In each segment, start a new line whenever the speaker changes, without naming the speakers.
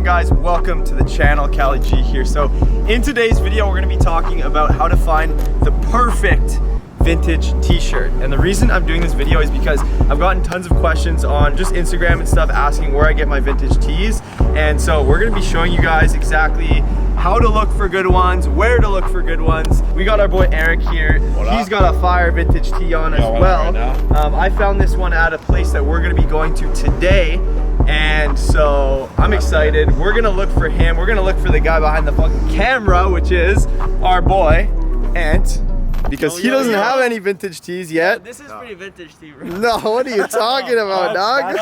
guys? Welcome to the channel. Cali G here. So in today's video we're going to be talking about how to find the perfect vintage t-shirt. And the reason I'm doing this video is because I've gotten tons of questions on just Instagram and stuff asking where I get my vintage tees. And so we're going to be showing you guys exactly how to look for good ones, where to look for good ones. We got our boy Eric here. He's got a fire vintage tee on as well. Right, I found this one at a place that we're going to be going to today. And so I'm excited. We're gonna look for him. We're gonna look for the guy behind the fucking camera, which is our boy Ant, because he doesn't have any vintage tees yet.
This is pretty vintage tee, bro.
No, what are you talking about, dog?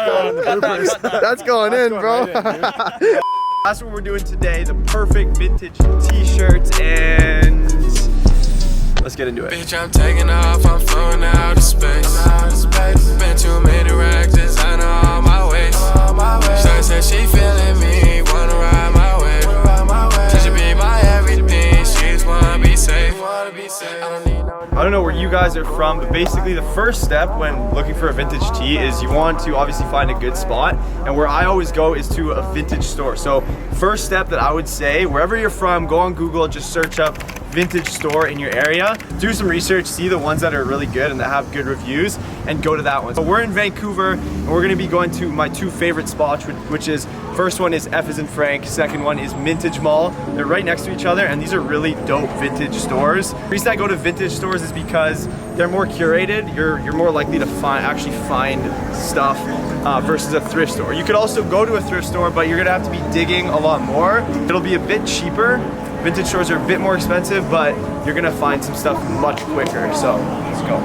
That's going in, bro. That's what we're doing today, the perfect vintage t-shirts, and let's get into it.
Bitch, I'm taking off, I'm floating out of space. Been too many racks, designer on my waist. She said she feeling me, wanna ride my way. She should be my everything, she just wanna be safe.
I don't know where you guys are from, but basically the first step when looking for a vintage tee is you want to obviously find a good spot, and where I always go is to a vintage store. So first step that I would say, wherever you're from, go on Google, just search up vintage store in your area, do some research, see the ones that are really good and that have good reviews, and go to that one. So we're in Vancouver and we're gonna be going to my two favorite spots, which is, first one is F as in Frank, second one is Mintage Mall. They're right next to each other and these are really dope vintage stores. The reason I go to vintage stores is because they're more curated. You're more likely to actually find stuff versus a thrift store. You could also go to a thrift store, but you're gonna have to be digging a lot more. It'll be a bit cheaper. Vintage stores are a bit more expensive, but you're gonna find some stuff much quicker. So let's go.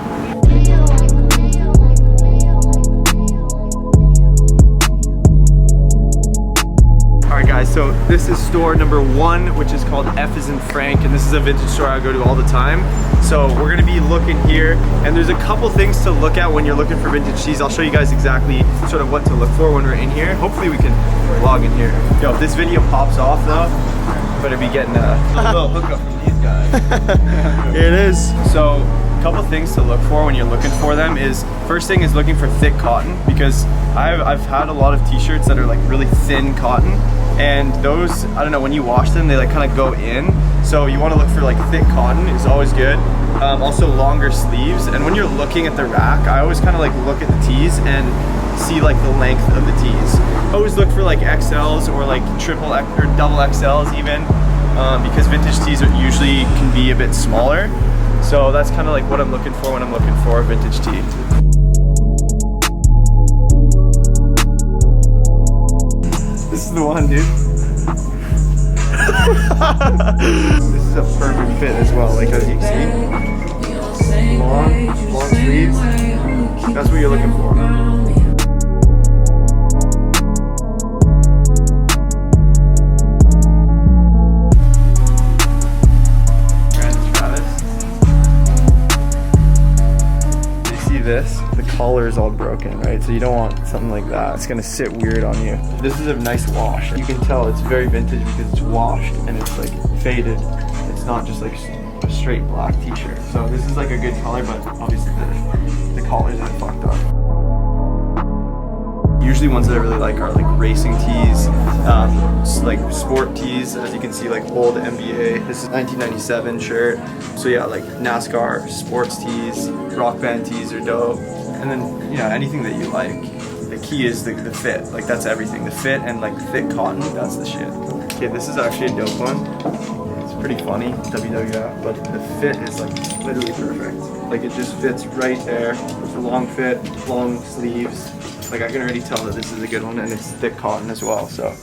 Alright guys, so this is store number 1, which is called F as in Frank, and this is a vintage store I go to all the time. So we're gonna be looking here, and there's a couple things to look at when you're looking for vintage tees. I'll show you guys exactly sort of what to look for when we're in here. Hopefully we can vlog in here. Yo, if this video pops off though, better be getting a little hookup from these guys. Here it is. So a couple things to look for when you're looking for them is, first thing is looking for thick cotton, because I've had a lot of t-shirts that are like really thin cotton, and those, I don't know, when you wash them they like kind of go in, so you want to look for like thick cotton is always good. Also longer sleeves, and when you're looking at the rack, I always kind of like look at the tees and see like the length of the tees. Always look for like XLs or like triple X or double XLs even, because vintage tees are usually can be a bit smaller. So that's kind of like what I'm looking for when I'm looking for a vintage tee. This is the one, dude. This is a perfect fit as well, like as you can see. Long sleeves. That's what you're looking for. This, the collar is all broken, right? So you don't want something like that. It's gonna sit weird on you. This is a nice wash. You can tell it's very vintage because it's washed and it's like faded. It's not just like a straight black t-shirt. So this is like a good color, but obviously the collars are fucked up. Usually ones that I really like are like racing tees, like sport tees, as you can see, like old NBA. This is 1997 shirt. So yeah, like NASCAR sports tees, rock band tees are dope. And then, yeah, anything that you like. The key is the fit, like that's everything. The fit and like thick cotton, that's the shit. Okay, this is actually a dope one. It's pretty funny, WWF, but the fit is like literally perfect. Like it just fits right there. It's a long fit, long sleeves. Like I can already tell that this is a good one, and it's thick cotton as well, so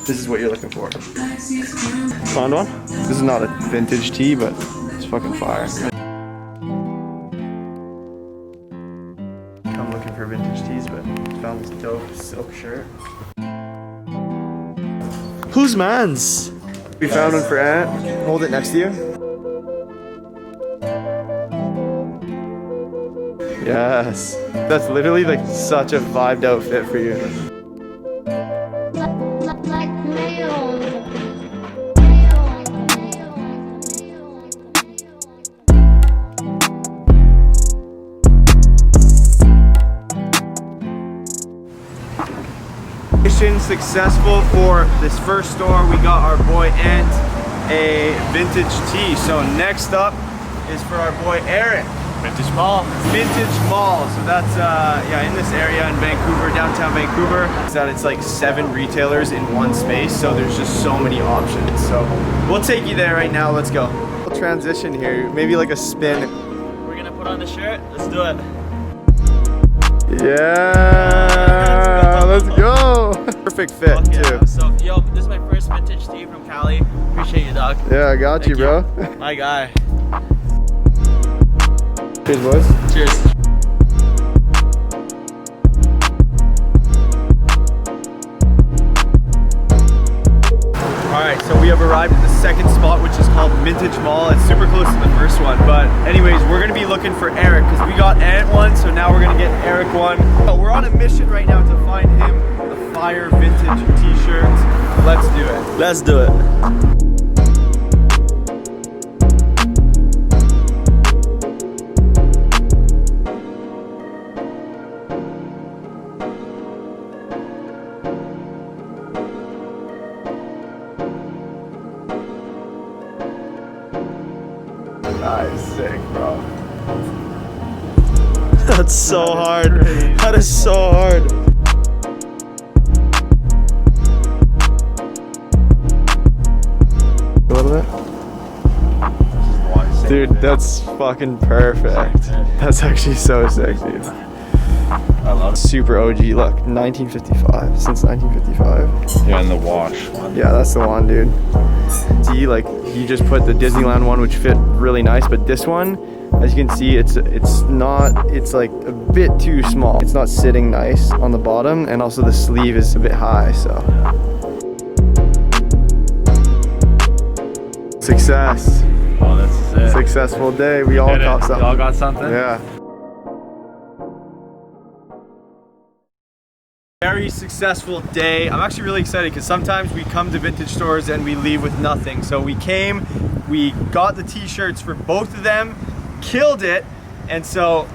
this is what you're looking for. Found one? This is not a vintage tee, but it's fucking fire. I'm looking for vintage tees, but found this dope silk shirt.
Whose man's?
We found one for Ant. Hold it next to you. Yes, that's literally like such a vibed outfit for you. mission successful for this first store. We got our boy Ant a vintage tee. So next up is for our boy Eric.
Vintage Mall.
Vintage Mall. So that's yeah, in this area in Vancouver, downtown Vancouver. It's like 7 retailers in one space, so there's just so many options. So we'll take you there right now. Let's go. We'll transition here, maybe like a spin.
We're gonna put on the shirt. Let's do it.
Yeah, let's go. Perfect fit
Okay,
too.
so, yo, this is my first vintage tee from Cali. Appreciate you, dog.
Yeah, I got you, bro.
My guy.
Cheers, boys.
Cheers.
Alright, so we have arrived at the second spot, which is called Vintage Mall. It's super close to the first one, but anyways, we're gonna be looking for Eric because we got Ant one, so now we're gonna get Eric one. So we're on a mission right now to find him the fire vintage t-shirts. Let's do it.
Let's do it.
That is sick, bro.
That's so hard.
crazy.
That is so hard.
A little bit. Dude, that's fucking perfect. That's actually so sick, dude.
I love it.
Super OG. Look, 1955. Since 1955.
Yeah, and the wash.
Yeah, that's the one, dude. See, like you just put the Disneyland one, which fit really nice, but this one, as you can see, it's like a bit too small. It's not sitting nice on the bottom, and also the sleeve is a bit high. So success.
Oh, that's it.
Successful day. We all
Did it.
got something.
You all got something?
Yeah. Very successful day. I'm actually really excited because sometimes we come to vintage stores and we leave with nothing. So we came, we got the t-shirts for both of them, killed it, and so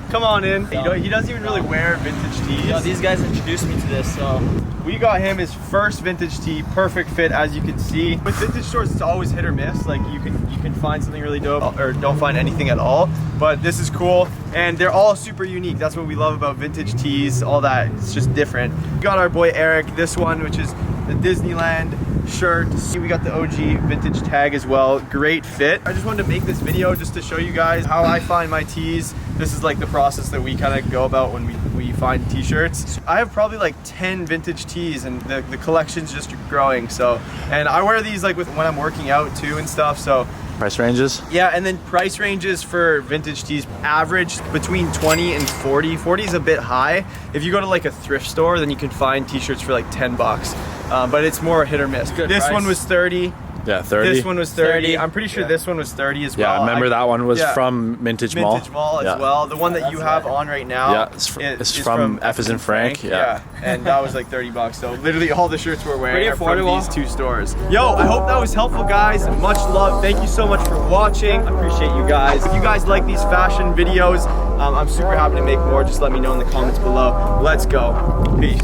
come on in. He doesn't even really wear vintage tees.
Yo, these guys introduced me to this, so.
We got him his first vintage tee, perfect fit, as you can see. With vintage stores, it's always hit or miss. Like you can find something really dope or don't find anything at all. But this is cool, and they're all super unique. That's what we love about vintage tees, all that. It's just different. We got our boy Eric, this one, which is the Disneyland shirt. We got the OG vintage tag as well. Great fit. I just wanted to make this video just to show you guys how I find my tees. This is like the process that we kind of go about when we find t-shirts. I have probably like 10 vintage tees, and the collection's just growing. So, and I wear these like when I'm working out too and stuff. So
Price ranges?
yeah, and then price ranges for vintage tees average between 20 and 40. 40 is a bit high. If you go to like a thrift store, then you can find t-shirts for like 10 bucks. But it's more hit or miss.
Good
This
price.
one was 30.
Yeah, 30.
This one was 30.
30.
I'm pretty sure this one was 30 as well.
Yeah, I remember that one was
yeah.
from Vintage Mall.
Vintage Mall as
Yeah.
well. The one that you have on right now.
Yeah, it's from F as in Frank. Yeah.
And that was like 30 bucks. So literally all the shirts we're wearing
Pretty
are from
affordable.
these 2 stores. Yo, I hope that was helpful, guys. Much love. Thank you so much for watching. I appreciate you guys. If you guys like these fashion videos, I'm super happy to make more. Just let me know in the comments below. Let's go. Peace.